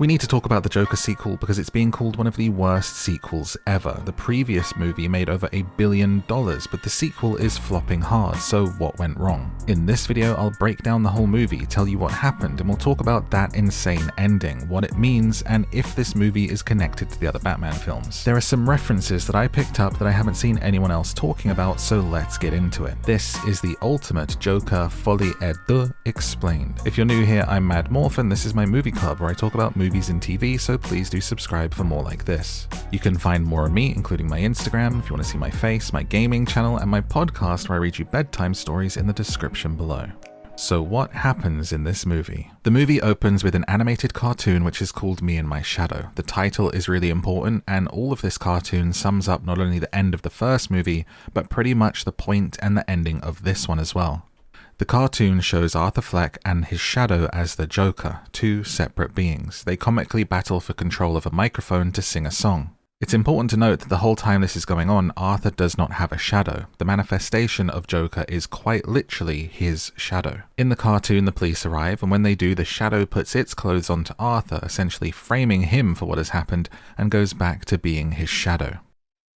We need to talk about the Joker sequel because it's being called one of the worst sequels ever. The previous movie made over $1 billion, but the sequel is flopping hard, so what went wrong? In this video, I'll break down the whole movie, tell you what happened, and we'll talk about that insane ending, what it means, and if this movie is connected to the other Batman films. There are some references that I picked up that I haven't seen anyone else talking about, so let's get into it. This is the ultimate Joker Folie et Deux explained. If you're new here, I'm MadMorph, and this is my movie club where I talk about movies and TV, so please do subscribe for more like this. You can find more of me, including my Instagram, if you want to see my face, my gaming channel, and my podcast where I read you bedtime stories in the description below. So what happens in this movie? The movie opens with an animated cartoon which is called Me and My Shadow. The title is really important, and all of this cartoon sums up not only the end of the first movie, but pretty much the point and the ending of this one as well. The cartoon shows Arthur Fleck and his shadow as the Joker, two separate beings. They comically battle for control of a microphone to sing a song. It's important to note that the whole time this is going on, Arthur does not have a shadow. The manifestation of Joker is quite literally his shadow. In the cartoon, the police arrive, and when they do, the shadow puts its clothes onto Arthur, essentially framing him for what has happened, and goes back to being his shadow.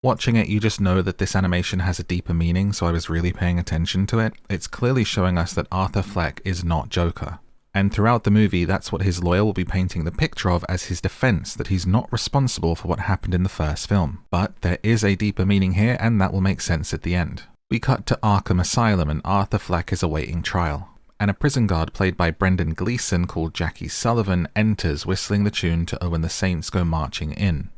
Watching it, you just know that this animation has a deeper meaning, so I was really paying attention to it. It's clearly showing us that Arthur Fleck is not Joker. And throughout the movie, that's what his lawyer will be painting the picture of as his defense, that he's not responsible for what happened in the first film. But there is a deeper meaning here, and that will make sense at the end. We cut to Arkham Asylum, and Arthur Fleck is awaiting trial. And a prison guard played by Brendan Gleeson called Jackie Sullivan enters, whistling the tune to Oh When the Saints Go Marching In.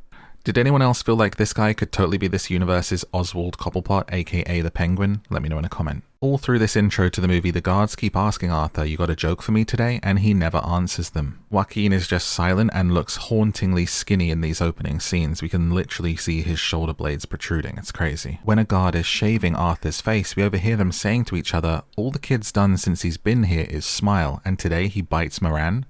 Did anyone else feel like this guy could totally be this universe's Oswald Cobblepot, aka the Penguin? Let me know in a comment. All through this intro to the movie, the guards keep asking Arthur, "You got a joke for me today?" and he never answers them. Joaquin is just silent and looks hauntingly skinny in these opening scenes. We can literally see his shoulder blades protruding. It's crazy. When a guard is shaving Arthur's face, we overhear them saying to each other, "All the kid's done since he's been here is smile, and today he bites Moran."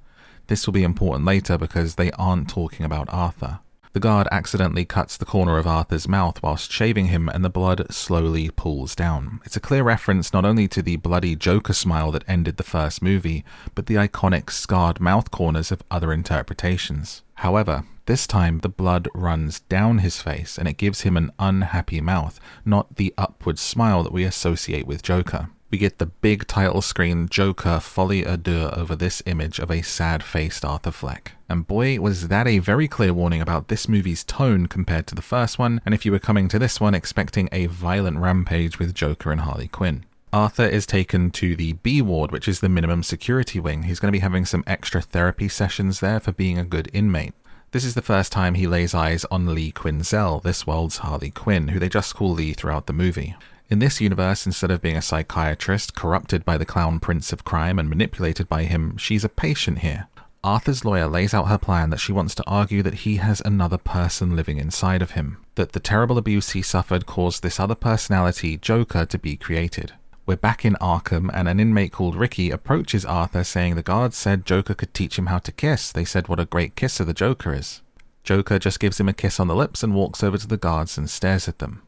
This will be important later because they aren't talking about Arthur. The guard accidentally cuts the corner of Arthur's mouth whilst shaving him, and the blood slowly pools down. It's a clear reference not only to the bloody Joker smile that ended the first movie, but the iconic scarred mouth corners of other interpretations. However, this time the blood runs down his face and it gives him an unhappy mouth, not the upward smile that we associate with Joker. We get the big title screen Joker Folie à Deux over this image of a sad-faced Arthur Fleck. And boy, was that a very clear warning about this movie's tone compared to the first one, and if you were coming to this one expecting a violent rampage with Joker and Harley Quinn. Arthur is taken to the B ward, which is the minimum security wing. He's going to be having some extra therapy sessions there for being a good inmate. This is the first time he lays eyes on Lee Quinzel, this world's Harley Quinn, who they just call Lee throughout the movie. In this universe, instead of being a psychiatrist, corrupted by the clown prince of crime and manipulated by him, she's a patient here. Arthur's lawyer lays out her plan that she wants to argue that he has another person living inside of him, that the terrible abuse he suffered caused this other personality, Joker, to be created. We're back in Arkham, and an inmate called Ricky approaches Arthur saying the guards said Joker could teach him how to kiss. They said what a great kisser the Joker is. Joker just gives him a kiss on the lips and walks over to the guards and stares at them.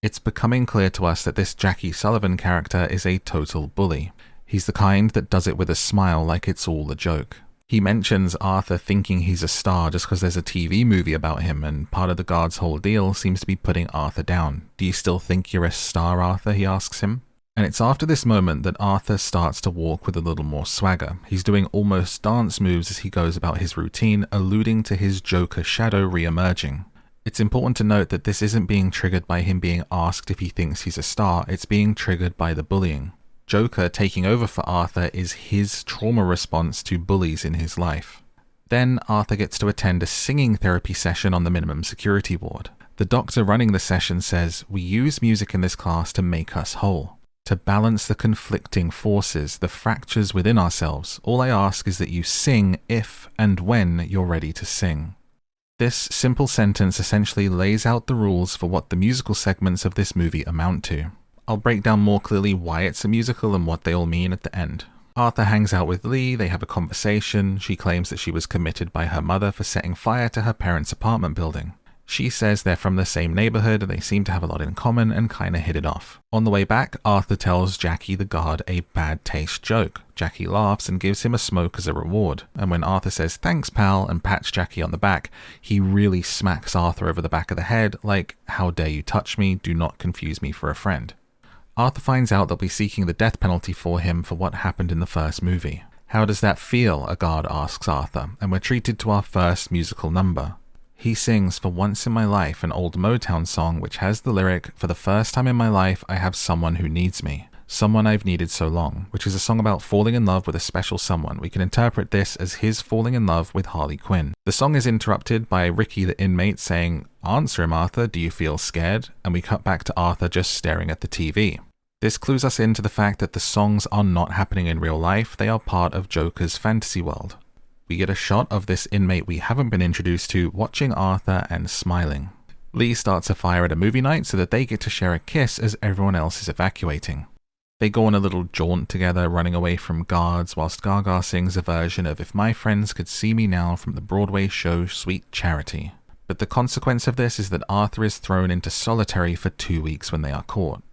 It's becoming clear to us that this Jackie Sullivan character is a total bully. He's the kind that does it with a smile like it's all a joke. He mentions Arthur thinking he's a star just because there's a TV movie about him, and part of the guard's whole deal seems to be putting Arthur down. "Do you still think you're a star, Arthur?" he asks him. And it's after this moment that Arthur starts to walk with a little more swagger. He's doing almost dance moves as he goes about his routine, alluding to his Joker shadow re-emerging. It's important to note that this isn't being triggered by him being asked if he thinks he's a star, it's being triggered by the bullying. Joker taking over for Arthur is his trauma response to bullies in his life. Then Arthur gets to attend a singing therapy session on the minimum security ward. The doctor running the session says, "We use music in this class to make us whole, to balance the conflicting forces, the fractures within ourselves. All I ask is that you sing if and when you're ready to sing." This simple sentence essentially lays out the rules for what the musical segments of this movie amount to. I'll break down more clearly why it's a musical and what they all mean at the end. Arthur hangs out with Lee, they have a conversation. She claims that she was committed by her mother for setting fire to her parents' apartment building. She says they're from the same neighborhood, they seem to have a lot in common, and kinda hit it off. On the way back, Arthur tells Jackie the guard a bad taste joke. Jackie laughs and gives him a smoke as a reward, and when Arthur says thanks pal and pats Jackie on the back, he really smacks Arthur over the back of the head like, how dare you touch me, do not confuse me for a friend. Arthur finds out they'll be seeking the death penalty for him for what happened in the first movie. How does that feel? A guard asks Arthur, and we're treated to our first musical number. He sings For Once in My Life, an old Motown song which has the lyric, for the first time in my life I have someone who needs me, someone I've needed so long, which is a song about falling in love with a special someone. We can interpret this as his falling in love with Harley Quinn. The song is interrupted by Ricky the inmate saying, answer him Arthur, do you feel scared? And we cut back to Arthur just staring at the TV. This clues us into the fact that the songs are not happening in real life, they are part of Joker's fantasy world. We get a shot of this inmate we haven't been introduced to watching Arthur and smiling. Lee starts a fire at a movie night so that they get to share a kiss as everyone else is evacuating. They go on a little jaunt together, running away from guards, whilst Gaga sings a version of If My Friends Could See Me Now from the Broadway show Sweet Charity. But the consequence of this is that Arthur is thrown into solitary for 2 weeks when they are caught.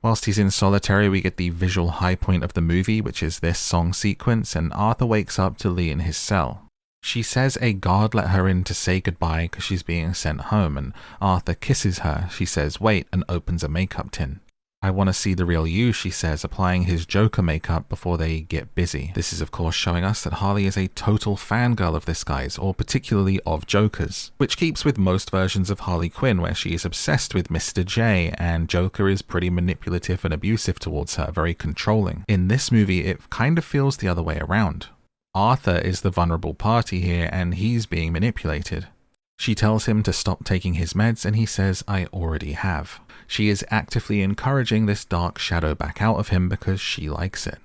Whilst he's in solitary, we get the visual high point of the movie, which is this song sequence, and Arthur wakes up to Lee in his cell. She says a guard let her in to say goodbye because she's being sent home, and Arthur kisses her. She says wait and opens a makeup tin. I want to see the real you, she says, applying his Joker makeup before they get busy. This is of course showing us that Harley is a total fangirl of this guy's, or particularly of Joker's, which keeps with most versions of Harley Quinn where she is obsessed with Mr. J and Joker is pretty manipulative and abusive towards her, very controlling. In this movie it kind of feels the other way around. Arthur is the vulnerable party here and he's being manipulated. She tells him to stop taking his meds and he says, I already have. She is actively encouraging this dark shadow back out of him because she likes it.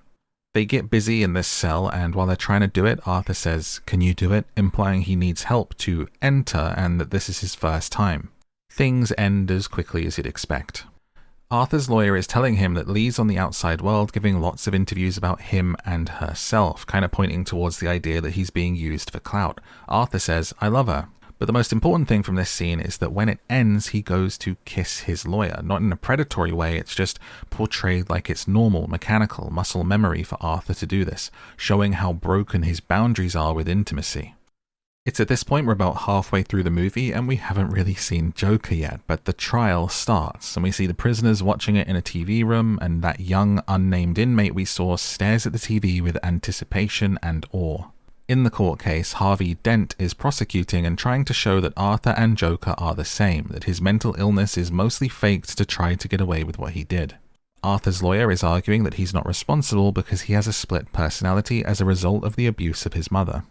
They get busy in this cell and while they're trying to do it, Arthur says, can you do it? Implying he needs help to enter and that this is his first time. Things end as quickly as you'd expect. Arthur's lawyer is telling him that Lee's on the outside world giving lots of interviews about him and herself, kind of pointing towards the idea that he's being used for clout. Arthur says, I love her. But the most important thing from this scene is that when it ends, he goes to kiss his lawyer. Not in a predatory way, it's just portrayed like it's normal, mechanical, muscle memory for Arthur to do this, showing how broken his boundaries are with intimacy. It's at this point we're about halfway through the movie and we haven't really seen Joker yet, but the trial starts and we see the prisoners watching it in a TV room and that young unnamed inmate we saw stares at the TV with anticipation and awe. In the court case, Harvey Dent is prosecuting and trying to show that Arthur and Joker are the same, that his mental illness is mostly faked to try to get away with what he did. Arthur's lawyer is arguing that he's not responsible because he has a split personality as a result of the abuse of his mother.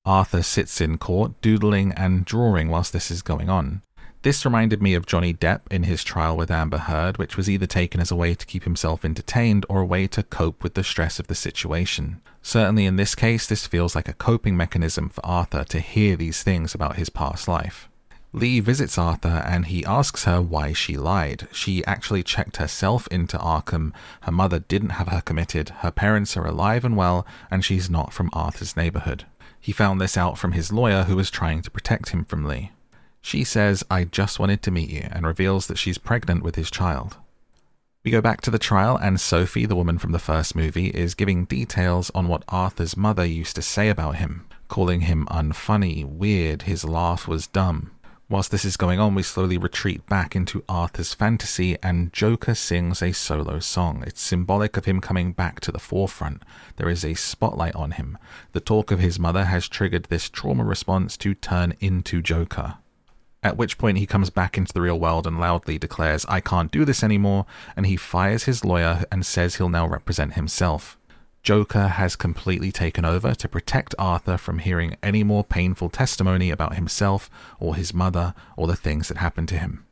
Arthur sits in court, doodling and drawing whilst this is going on. This reminded me of Johnny Depp in his trial with Amber Heard, which was either taken as a way to keep himself entertained or a way to cope with the stress of the situation. Certainly in this case, this feels like a coping mechanism for Arthur to hear these things about his past life. Lee visits Arthur and he asks her why she lied. She actually checked herself into Arkham, her mother didn't have her committed, her parents are alive and well, and she's not from Arthur's neighborhood. He found this out from his lawyer who was trying to protect him from Lee. She says, I just wanted to meet you, and reveals that she's pregnant with his child. We go back to the trial, and Sophie, the woman from the first movie, is giving details on what Arthur's mother used to say about him, calling him unfunny, weird, his laugh was dumb. Whilst this is going on, we slowly retreat back into Arthur's fantasy, and Joker sings a solo song. It's symbolic of him coming back to the forefront. There is a spotlight on him. The talk of his mother has triggered this trauma response to turn into Joker. At which point he comes back into the real world and loudly declares, I can't do this anymore, and he fires his lawyer and says he'll now represent himself. Joker has completely taken over to protect Arthur from hearing any more painful testimony about himself or his mother or the things that happened to him.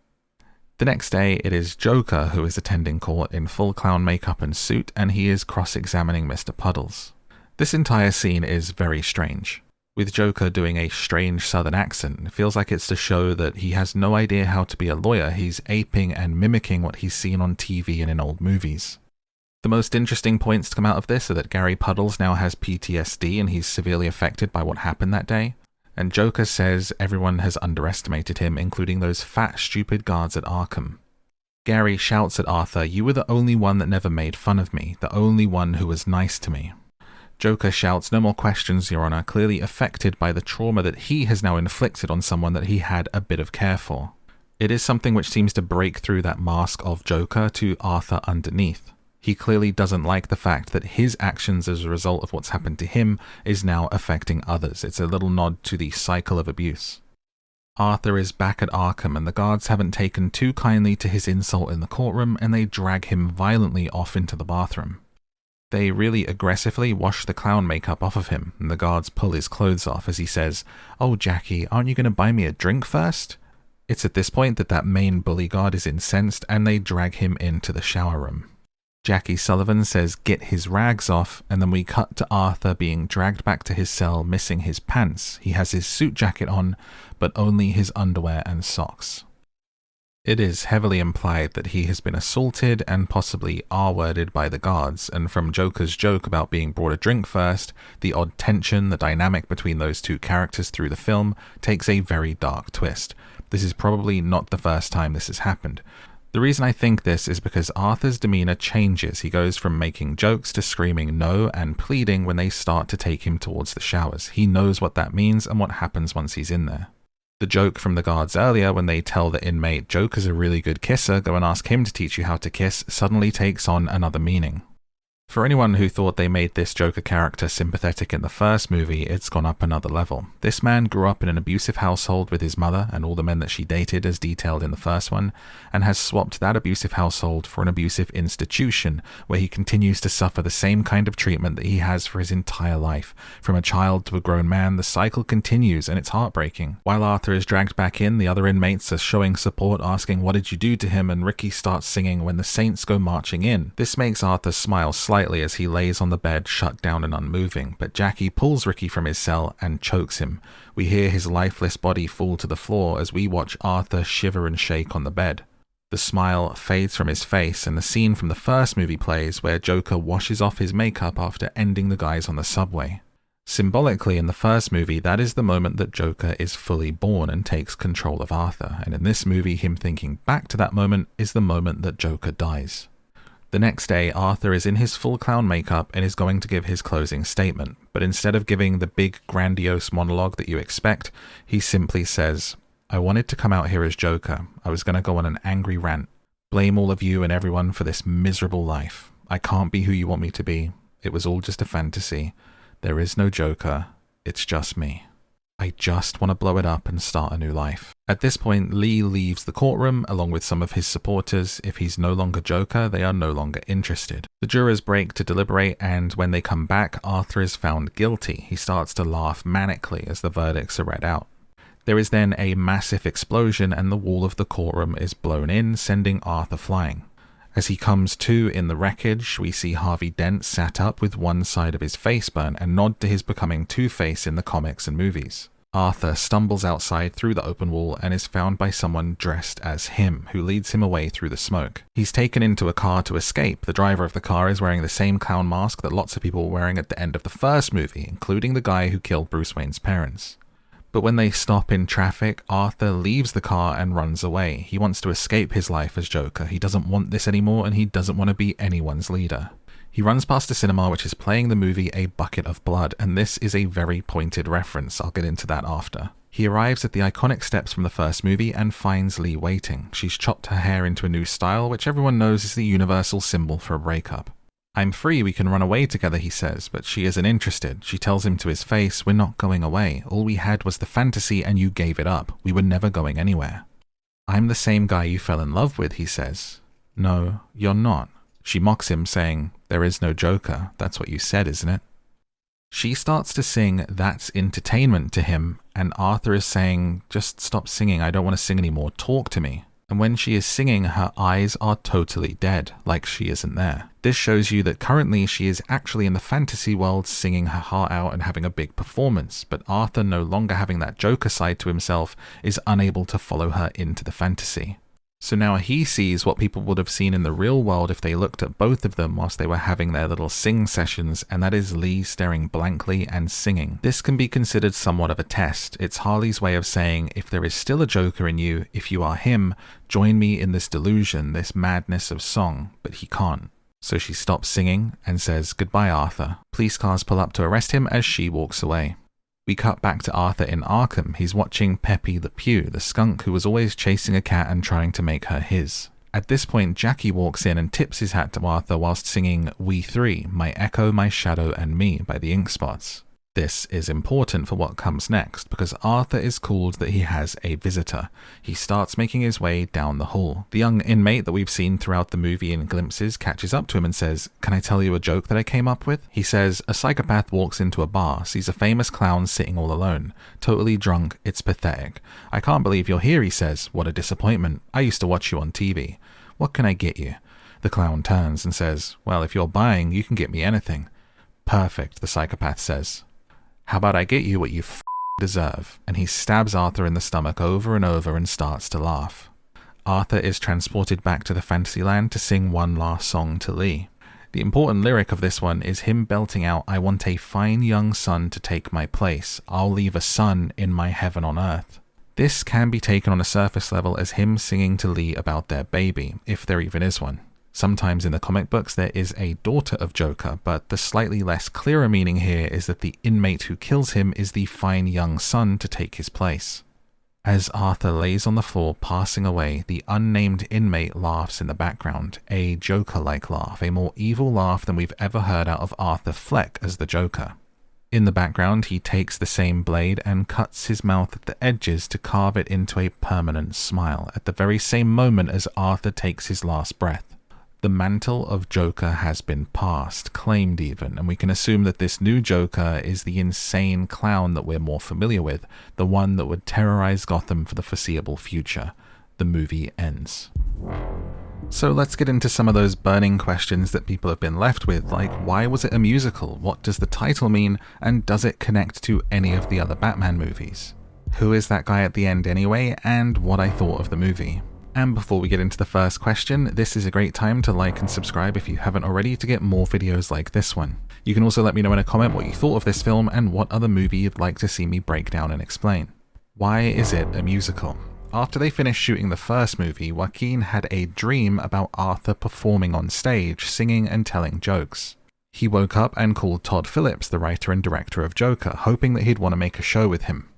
The next day, it is Joker who is attending court in full clown makeup and suit, and he is cross-examining Mr. Puddles. This entire scene is very strange. With Joker doing a strange southern accent, it feels like it's to show that he has no idea how to be a lawyer. He's aping and mimicking what he's seen on TV and in old movies. The most interesting points to come out of this are that Gary Puddles now has PTSD and he's severely affected by what happened that day. And Joker says everyone has underestimated him, including those fat, stupid guards at Arkham. Gary shouts at Arthur, "You were the only one that never made fun of me, the only one who was nice to me." Joker shouts, "No more questions, Your Honor," clearly affected by the trauma that he has now inflicted on someone that he had a bit of care for. It is something which seems to break through that mask of Joker to Arthur underneath. He clearly doesn't like the fact that his actions as a result of what's happened to him is now affecting others. It's a little nod to the cycle of abuse. Arthur is back at Arkham, and the guards haven't taken too kindly to his insult in the courtroom, and they drag him violently off into the bathroom. They really aggressively wash the clown makeup off of him, and the guards pull his clothes off as he says, "Oh, Jackie, aren't you going to buy me a drink first?" It's at this point that main bully guard is incensed, and they drag him into the shower room. Jackie Sullivan says, "Get his rags off," and then we cut to Arthur being dragged back to his cell, missing his pants. He has his suit jacket on, but only his underwear and socks. It is heavily implied that he has been assaulted and possibly R-worded by the guards, and from Joker's joke about being brought a drink first, the odd tension, the dynamic between those two characters through the film takes a very dark twist. This is probably not the first time this has happened. The reason I think this is because Arthur's demeanor changes. He goes from making jokes to screaming no and pleading when they start to take him towards the showers. He knows what that means and what happens once he's in there. The joke from the guards earlier when they tell the inmate, "Joker's a really good kisser, go and ask him to teach you how to kiss," suddenly takes on another meaning. For anyone who thought they made this Joker character sympathetic in the first movie, it's gone up another level. This man grew up in an abusive household with his mother and all the men that she dated as detailed in the first one, and has swapped that abusive household for an abusive institution where he continues to suffer the same kind of treatment that he has for his entire life. From a child to a grown man, the cycle continues and it's heartbreaking. While Arthur is dragged back in, the other inmates are showing support, asking "What did you do to him?" and Ricky starts singing "When the Saints Go Marching In." This makes Arthur smile slightly as he lays on the bed, shut down and unmoving, but Jackie pulls Ricky from his cell and chokes him. We hear his lifeless body fall to the floor as we watch Arthur shiver and shake on the bed. The smile fades from his face, and the scene from the first movie plays where Joker washes off his makeup after ending the guys on the subway. Symbolically, in the first movie, that is the moment that Joker is fully born and takes control of Arthur, and in this movie, him thinking back to that moment is the moment that Joker dies. The next day, Arthur is in his full clown makeup and is going to give his closing statement, but instead of giving the big grandiose monologue that you expect, he simply says, "I wanted to come out here as Joker. I was going to go on an angry rant. Blame all of you and everyone for this miserable life. I can't be who you want me to be. It was all just a fantasy. There is no Joker. It's just me. I just want to blow it up and start a new life." At this point, Lee leaves the courtroom along with some of his supporters. If he's no longer Joker, they are no longer interested. The jurors break to deliberate, and when they come back, Arthur is found guilty. He starts to laugh manically as the verdicts are read out. There is then a massive explosion and the wall of the courtroom is blown in, sending Arthur flying. As he comes to in the wreckage, we see Harvey Dent sat up with one side of his face burnt, a nod to his becoming Two-Face in the comics and movies. Arthur stumbles outside through the open wall and is found by someone dressed as him, who leads him away through the smoke. He's taken into a car to escape. The driver of the car is wearing the same clown mask that lots of people were wearing at the end of the first movie, including the guy who killed Bruce Wayne's parents. But when they stop in traffic, Arthur leaves the car and runs away. He wants to escape his life as Joker. He doesn't want this anymore, and he doesn't want to be anyone's leader. He runs past a cinema which is playing the movie A Bucket of Blood, and this is a very pointed reference. I'll get into that after. He arrives at the iconic steps from the first movie and finds Lee waiting. She's chopped her hair into a new style, which everyone knows is the universal symbol for a breakup. "I'm free, we can run away together," he says, but she isn't interested. She tells him to his face, "We're not going away. All we had was the fantasy and you gave it up. We were never going anywhere." "I'm the same guy you fell in love with," he says. "No, you're not." She mocks him, saying, "There is no Joker. That's what you said, isn't it?" She starts to sing "That's Entertainment" to him, and Arthur is saying, "Just stop singing, I don't want to sing anymore, talk to me." And when she is singing, her eyes are totally dead, like she isn't there. This shows you that currently she is actually in the fantasy world singing her heart out and having a big performance, but Arthur, no longer having that Joker side to himself, is unable to follow her into the fantasy. So now he sees what people would have seen in the real world if they looked at both of them whilst they were having their little sing sessions, and that is Lee staring blankly and singing. This can be considered somewhat of a test. It's Harley's way of saying, if there is still a Joker in you, if you are him, join me in this delusion, this madness of song, but he can't. So she stops singing and says, "Goodbye, Arthur." Police cars pull up to arrest him as she walks away. We cut back to Arthur in Arkham. He's watching Peppy the Pew, the skunk who was always chasing a cat and trying to make her his. At this point, Jackie walks in and tips his hat to Arthur whilst singing "We Three," "My Echo, My Shadow and Me" by the Ink Spots. This is important for what comes next, because Arthur is called that he has a visitor. He starts making his way down the hall. The young inmate that we've seen throughout the movie in glimpses catches up to him and says, "Can I tell you a joke that I came up with?" He says, "A psychopath walks into a bar, sees a famous clown sitting all alone. Totally drunk, it's pathetic. 'I can't believe you're here,' he says. 'What a disappointment. I used to watch you on TV. What can I get you?' The clown turns and says, 'Well, if you're buying, you can get me anything.' 'Perfect,' the psychopath says. 'How about I get you what you deserve?' And he stabs Arthur in the stomach over and over and starts to laugh. Arthur is transported back to the Fantasyland to sing one last song to Lee. The important lyric of this one is him belting out, "I want a fine young son to take my place. I'll leave a son in my heaven on earth." This can be taken on a surface level as him singing to Lee about their baby, if there even is one. Sometimes in the comic books there is a daughter of Joker, but the slightly less clearer meaning here is that the inmate who kills him is the fine young son to take his place. As Arthur lays on the floor passing away, the unnamed inmate laughs in the background, a Joker-like laugh, a more evil laugh than we've ever heard out of Arthur Fleck as the Joker. In the background, he takes the same blade and cuts his mouth at the edges to carve it into a permanent smile, at the very same moment as Arthur takes his last breath. The mantle of Joker has been passed, claimed even, and we can assume that this new Joker is the insane clown that we're more familiar with, the one that would terrorize Gotham for the foreseeable future. The movie ends. So let's get into some of those burning questions that people have been left with, like why was it a musical, what does the title mean, and does it connect to any of the other Batman movies? Who is that guy at the end anyway, and what I thought of the movie. And before we get into the first question, this is a great time to like and subscribe if you haven't already to get more videos like this one. You can also let me know in a comment what you thought of this film and what other movie you'd like to see me break down and explain. Why is it a musical? After they finished shooting the first movie, Joaquin had a dream about Arthur performing on stage, singing and telling jokes. He woke up and called Todd Phillips, the writer and director of Joker, hoping that he'd want to make a show with him.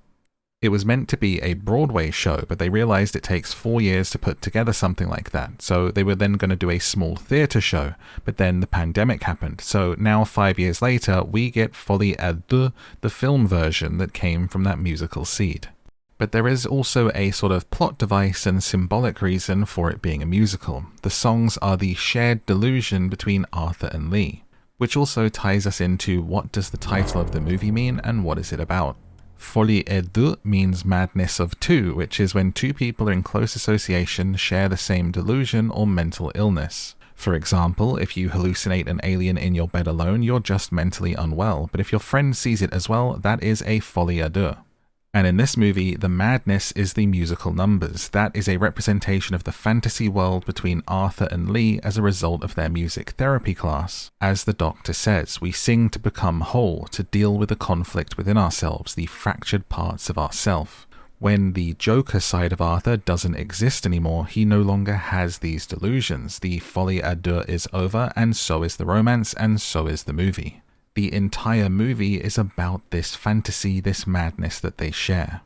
It was meant to be a Broadway show, but they realized it takes 4 years to put together something like that, so they were then going to do a small theater show, but then the pandemic happened, so now 5 years later we get Folie à Deux, the film version that came from that musical seed. But there is also a sort of plot device and symbolic reason for it being a musical. The songs are the shared delusion between Arthur and Lee, which also ties us into what does the title of the movie mean and what is it about. Folie à Deux means madness of two, which is when two people in close association share the same delusion or mental illness. For example, if you hallucinate an alien in your bed alone, you're just mentally unwell, but if your friend sees it as well, that is a folie à deux. And in this movie, the madness is the musical numbers. That is a representation of the fantasy world between Arthur and Lee as a result of their music therapy class. As the doctor says, we sing to become whole, to deal with the conflict within ourselves, the fractured parts of ourself. When the Joker side of Arthur doesn't exist anymore, he no longer has these delusions. The folie à deux is over, and so is the romance, and so is the movie. The entire movie is about this fantasy, this madness that they share.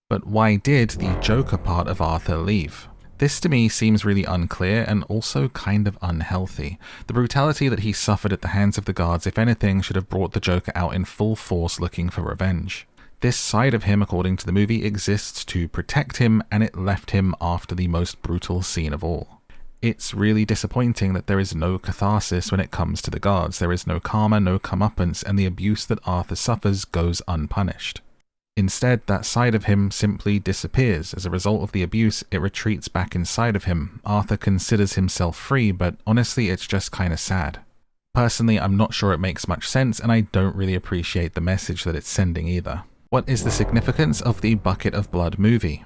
But why did the Joker part of Arthur leave? This to me seems really unclear and also kind of unhealthy. The brutality that he suffered at the hands of the guards, if anything, should have brought the Joker out in full force looking for revenge. This side of him, according to the movie, exists to protect him, and it left him after the most brutal scene of all. It's really disappointing that there is no catharsis when it comes to the guards. There is no karma, no comeuppance, and the abuse that Arthur suffers goes unpunished. Instead, that side of him simply disappears. As a result of the abuse, it retreats back inside of him. Arthur considers himself free, but honestly, it's just kinda sad. Personally, I'm not sure it makes much sense, and I don't really appreciate the message that it's sending either. What is the significance of the Bucket of Blood movie?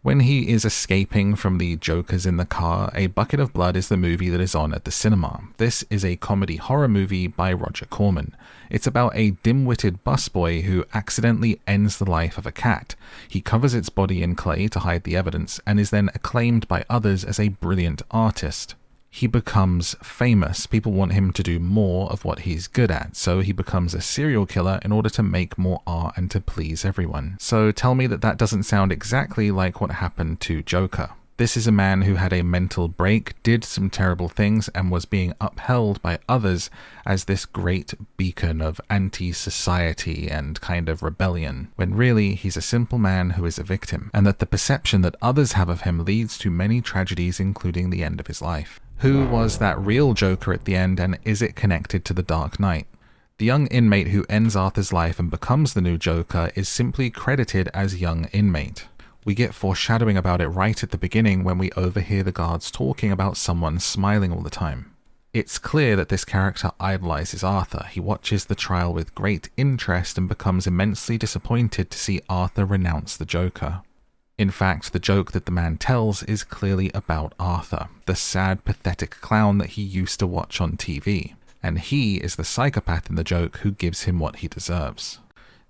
When he is escaping from the Jokers in the car, A Bucket of Blood is the movie that is on at the cinema. This is a comedy horror movie by Roger Corman. It's about a dim-witted busboy who accidentally ends the life of a cat. He covers its body in clay to hide the evidence and is then acclaimed by others as a brilliant artist. He becomes famous. People want him to do more of what he's good at, so he becomes a serial killer in order to make more art and to please everyone. So tell me that doesn't sound exactly like what happened to Joker. This is a man who had a mental break, did some terrible things, and was being upheld by others as this great beacon of anti-society and kind of rebellion, when really he's a simple man who is a victim, and that the perception that others have of him leads to many tragedies, including the end of his life. Who was that real Joker at the end, and is it connected to the Dark Knight? The young inmate who ends Arthur's life and becomes the new Joker is simply credited as young inmate. We get foreshadowing about it right at the beginning when we overhear the guards talking about someone smiling all the time. It's clear that this character idolizes Arthur. He watches the trial with great interest and becomes immensely disappointed to see Arthur renounce the Joker. In fact, the joke that the man tells is clearly about Arthur, the sad, pathetic clown that he used to watch on TV. And he is the psychopath in the joke who gives him what he deserves.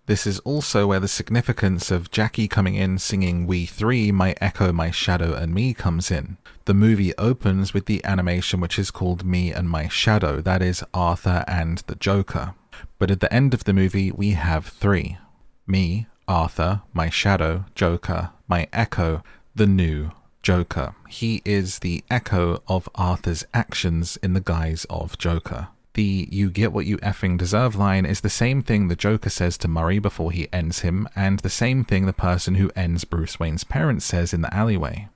This is also where the significance of Jackie coming in singing We Three, My Echo, My Shadow and Me comes in. The movie opens with the animation which is called Me and My Shadow, that is Arthur and the Joker. But at the end of the movie we have three. Me, Arthur, my shadow, Joker, my echo, the new Joker. He is the echo of Arthur's actions in the guise of Joker. The "you get what you effing deserve" line is the same thing the Joker says to Murray before he ends him, and the same thing the person who ends Bruce Wayne's parents says in the alleyway.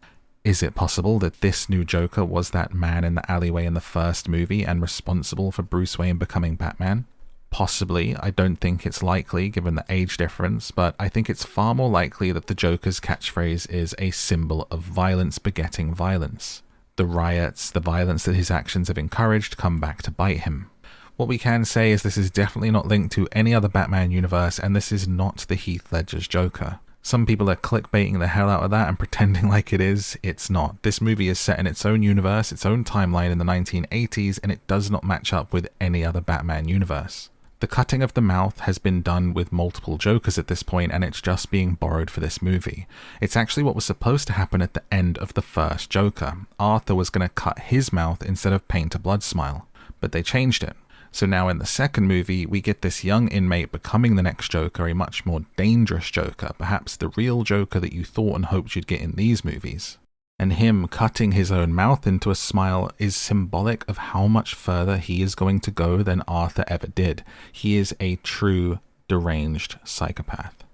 Is it possible that this new Joker was that man in the alleyway in the first movie and responsible for Bruce Wayne becoming Batman? Possibly. I don't think it's likely given the age difference, but I think it's far more likely that the Joker's catchphrase is a symbol of violence begetting violence. The riots, the violence that his actions have encouraged come back to bite him. What we can say is this is definitely not linked to any other Batman universe, and this is not the Heath Ledger's Joker. Some people are clickbaiting the hell out of that and pretending like it is. It's not. This movie is set in its own universe, its own timeline in the 1980s, and it does not match up with any other Batman universe. The cutting of the mouth has been done with multiple Jokers at this point, and it's just being borrowed for this movie. It's actually what was supposed to happen at the end of the first Joker. Arthur was going to cut his mouth instead of paint a blood smile, but they changed it. So now in the second movie, we get this young inmate becoming the next Joker, a much more dangerous Joker, perhaps the real Joker that you thought and hoped you'd get in these movies. And him cutting his own mouth into a smile is symbolic of how much further he is going to go than Arthur ever did. He is a true deranged psychopath.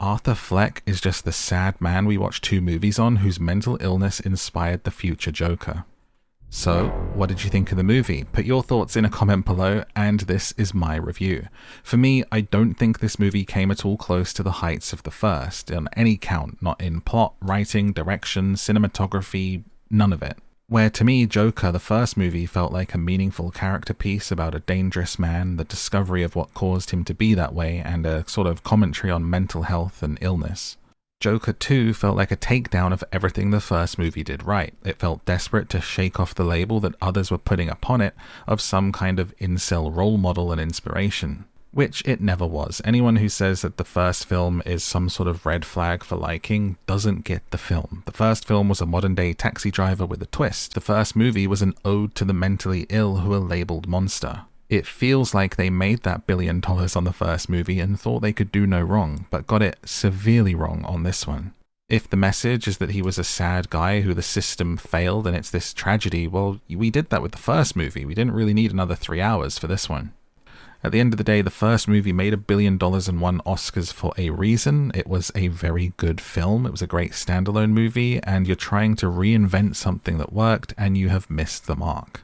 Arthur Fleck is just the sad man we watched 2 movies on whose mental illness inspired the future Joker. So, what did you think of the movie? Put your thoughts in a comment below, and this is my review. For me, I don't think this movie came at all close to the heights of the first, on any count, not in plot, writing, direction, cinematography, none of it. Where to me, Joker, the first movie, felt like a meaningful character piece about a dangerous man, the discovery of what caused him to be that way, and a sort of commentary on mental health and illness. Joker 2 felt like a takedown of everything the first movie did right. It felt desperate to shake off the label that others were putting upon it of some kind of incel role model and inspiration, which it never was. Anyone who says that the first film is some sort of red flag for liking doesn't get the film. The first film was a modern-day Taxi Driver with a twist. The first movie was an ode to the mentally ill who are labeled monster. It feels like they made that $1 billion on the first movie and thought they could do no wrong, but got it severely wrong on this one. If the message is that he was a sad guy who the system failed and it's this tragedy, well, we did that with the first movie. We didn't really need another 3 hours for this one. At the end of the day, the first movie made $1 billion and won Oscars for a reason. It was a very good film. It was a great standalone movie, and you're trying to reinvent something that worked, and you have missed the mark.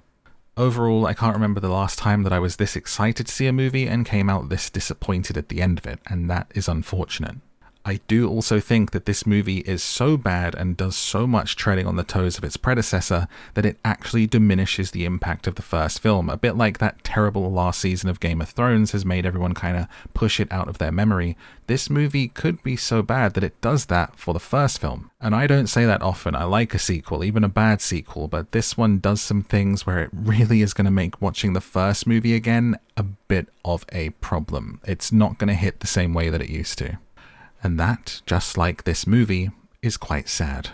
Overall, I can't remember the last time that I was this excited to see a movie and came out this disappointed at the end of it, and that is unfortunate. I do also think that this movie is so bad and does so much treading on the toes of its predecessor that it actually diminishes the impact of the first film, a bit like that terrible last season of Game of Thrones has made everyone kind of push it out of their memory. This movie could be so bad that it does that for the first film. And I don't say that often. I like a sequel, even a bad sequel, but this one does some things where it really is going to make watching the first movie again a bit of a problem. It's not going to hit the same way that it used to. And that, just like this movie, is quite sad.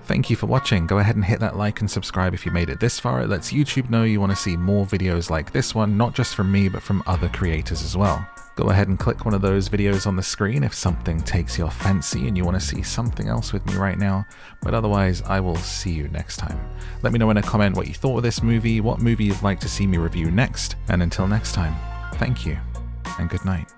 Thank you for watching. Go ahead and hit that like and subscribe if you made it this far. It lets YouTube know you want to see more videos like this one, not just from me, but from other creators as well. Go ahead and click one of those videos on the screen if something takes your fancy and you want to see something else with me right now. But otherwise, I will see you next time. Let me know in a comment what you thought of this movie, what movie you'd like to see me review next, and until next time, thank you, and good night.